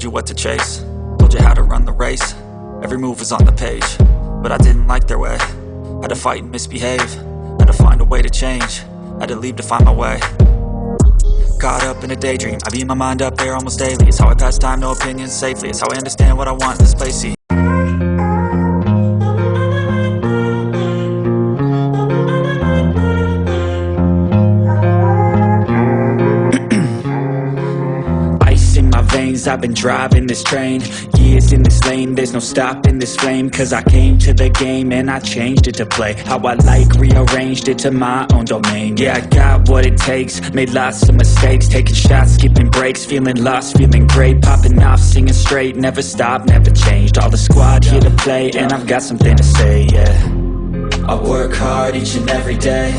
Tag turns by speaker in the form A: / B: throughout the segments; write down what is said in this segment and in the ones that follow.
A: you what to chase, told you how to run the race. Every move was on the page, but I didn't like their way. Had to fight and misbehave, had to find a way to change, had to leave to find my way. Caught up in a daydream, I beat my mind up there almost daily. It's how I pass time, no opinions safely. It's how I understand what I want in this place. See, I've been driving this train, years in this lane, there's no stopping this flame. Cause I came to the game and I changed it to play how I like, rearranged it to my own domain. Yeah, I got what it takes, made lots of mistakes, taking shots, skipping breaks, feeling lost, feeling great, popping off, singing straight, never stopped, never changed. All the squad here to play and I've got something to say, yeah. I work hard each and every day,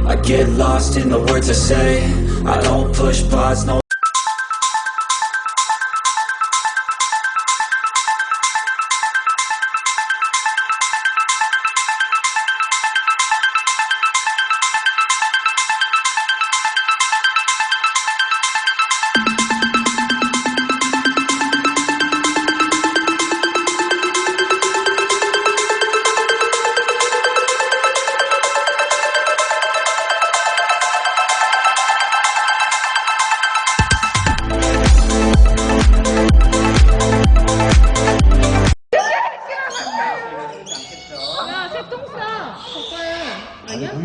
A: I get lost in the words I say, I don't push pause, no.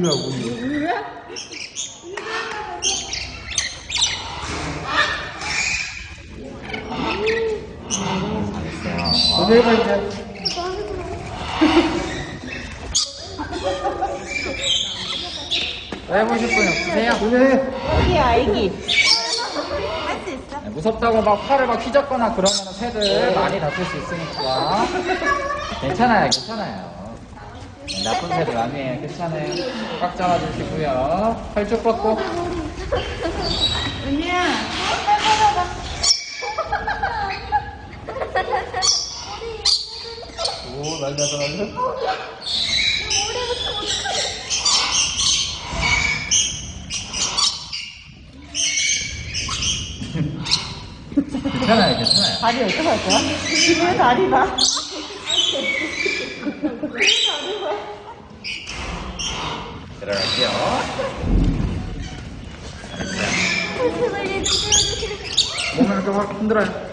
B: 우유야? 너도 해봐 이제. 해보실 분 없으세요?
C: 여기야 애기. 할 수 있어?
B: 무섭다고 막 팔을 막 휘젓거나 그러면 새들 많이 다칠 수 있으니까. 괜찮아요. 나쁜 새들 아니에요. 괜찮아요. 꽉 잡아주시고요. 팔 쭉 뻗고.
C: 은희야, 팔 뻗어봐.
B: 오, 난리다. 괜찮아요.
C: 다리 어떻게 할 거야? 왜 다리 봐?
B: 들어갈게요. 몸을 이렇게 확 흔들어요.